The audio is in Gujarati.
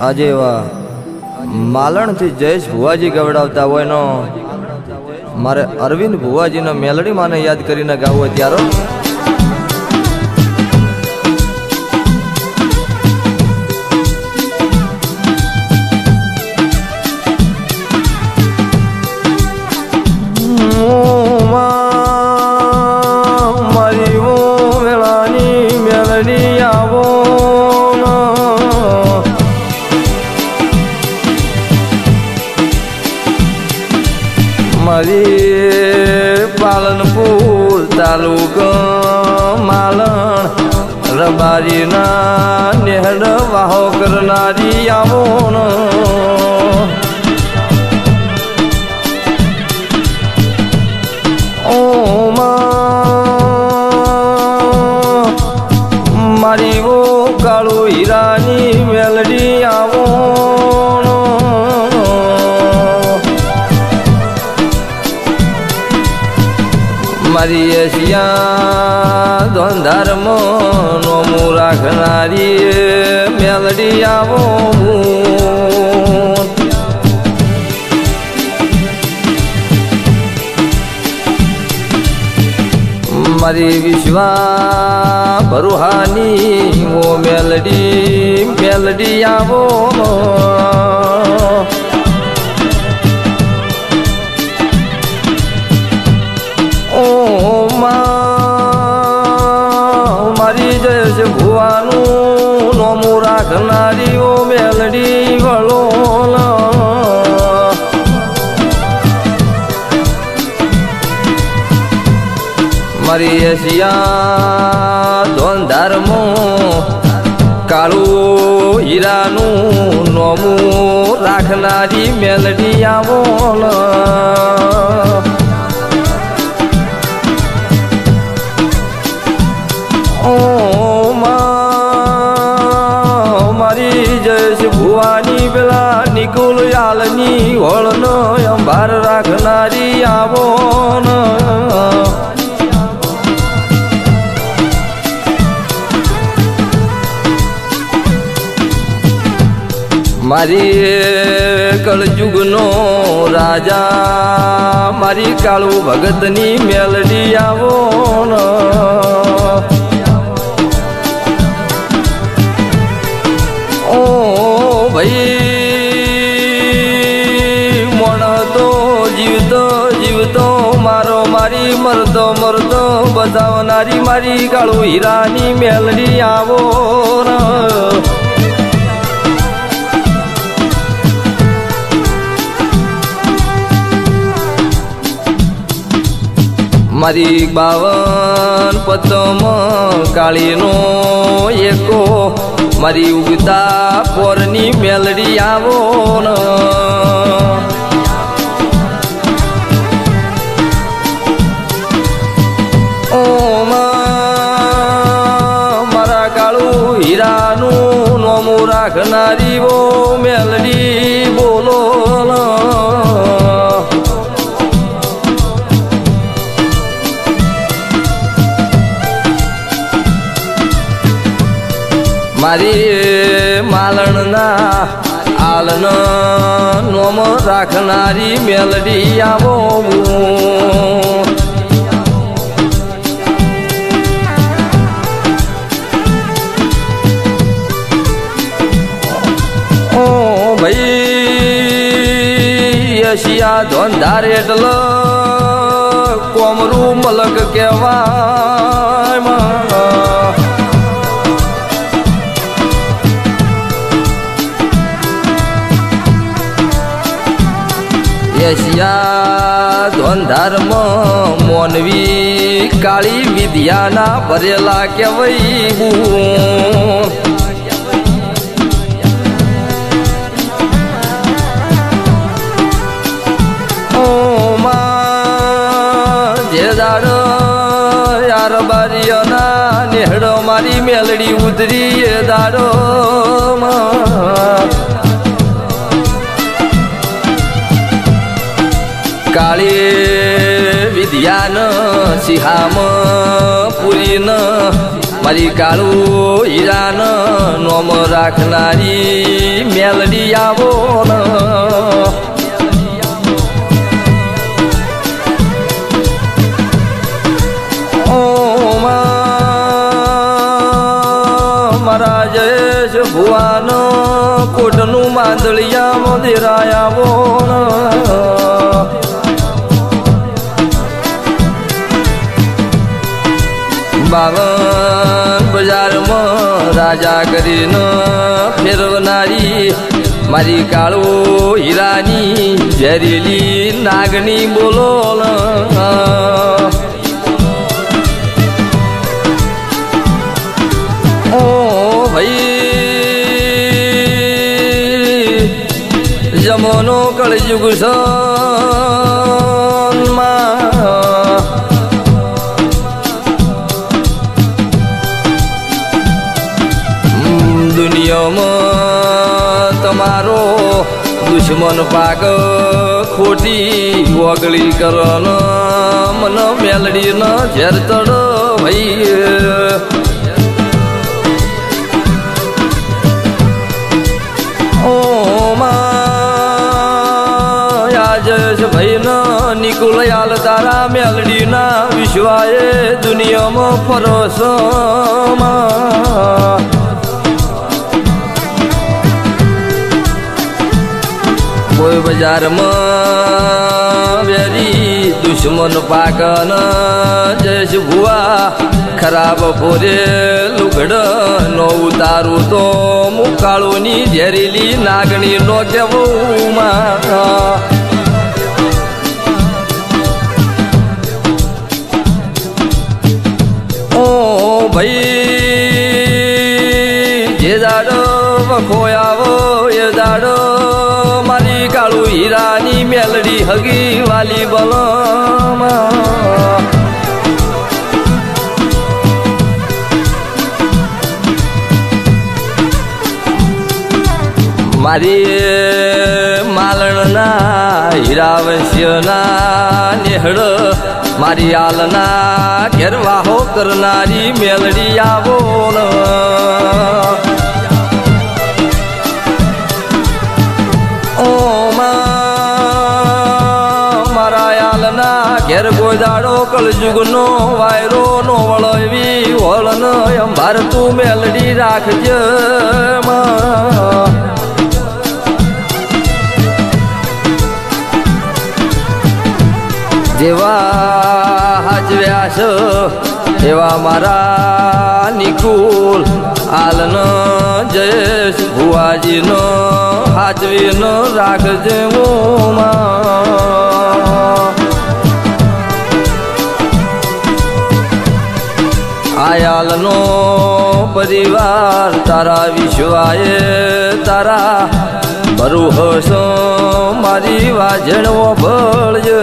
આજે એવા માલણથી જયેશ ભુવાજી ગવડાવતા હોય નો મારે અરવિંદ ભુવાજીનો મેલડી માને યાદ કરીને ગાવું હોય ત્યારે મારી પાલનપુર તાલુકા માલણ રબારીના નેહડ વાહો કરનારી આવોન મારી ઓ કાળુ હીરાની મેલડી આવો મારી એશિયા ધોંધારમ નોમું રાખનારી મેલડી આવો મારી વિશ્વા ભરુહાની ઓ મેલડી આવો મારી જયેશ ભુવાનું નોમું રાખનારી ઓ મેલડી વળો મારી એશિયા ધોંધારમો કાળું હીરાનું નોમું રાખનારી મેલડી આવો મારી જયેશ ભુવાની પેલા નિકુલ યાલની હોળનો અંભાર રાખનારી આવો મારી કળજુગનો રાજા મારી કાળુ ભગતની મેલડી આવો ભાઈ મોણ તો જીવતો મારો મારી મરતો બચાવનારી મારી કાળુ હીરાની મેલડી આવો મારી 52 પતમ કાળીનો એકો મારી ઉગતા પોરની મેલડી આવો મારા કાળુ હીરાનું નોમું રાખનારી ઓ મેલડી બોલો મારી માલણના આલન નોમ રાખનારી મેલડી આવો ઓ ભાઈ એશિયા ધોંધાર એટલે કોમરું મલક કહેવાય એશિયા ધોંધારમ મોનવી કાળી વિદ્યાના ભરેલા કહેવાય જે દાડ યાર બારીઓના નેહડો મારી મેલડી ઉતરી એ દાડો કાળી વિદ્યાન સિહામ પુરીન મારી કાળું હીરાન નોમ રાખનારી મેલડી આવો ને મારા જયેશ ભુવાન કોટનું માંદળિયા દેરાયા આવો બાવન બજારમાં રાજા કરીને ફેરવનારી મારી કાળો હીરાની ઝેરીલી નાગની બોલો ઓ ભાઈ જમોનો કળયુગ દુનિયામાં તમારો દુશ્મન પાક ખોટી વગળી કરન મન મેલડી ન ઝેર તડ ભાઈ ઓ જયેશ ભાઈ ન નિકુલ યાલ તારા મેલડી ના વિશ્વાએ દુનિયામાં ફરસમાં કોઈ બજારમાં વેરી દુશ્મન પાકન જયેશ ભુવા ખરાબ ફોરે લુગડ નો ઉતારું તો મુકાળોની ઝેરીલી નાગણી નો કેવું ઓ ભાઈ જે દાડો વખોયાવો એ દાડો મારી કાળું હીરાની મેલડી હગી વાલી બલમાં મારી માલણના હીરાવશ્યના નેહડ મારી આલના ઘેરવાહો કરનારી મેલડી આવો ઘેર ગોદાડો કળજુગનો વાયરો નો વળવી વળન અંબાર તું મેલડી રાખજે જેવા હાજવ્યાસ એવા મારા નિકુલ આલન જયેશ ભુવાજીનો હાજવીનો રાખજે આયાલનો પરિવાર તારા વિશ્વાએ તારા ભરું હસો મારી વાજણો ભળજે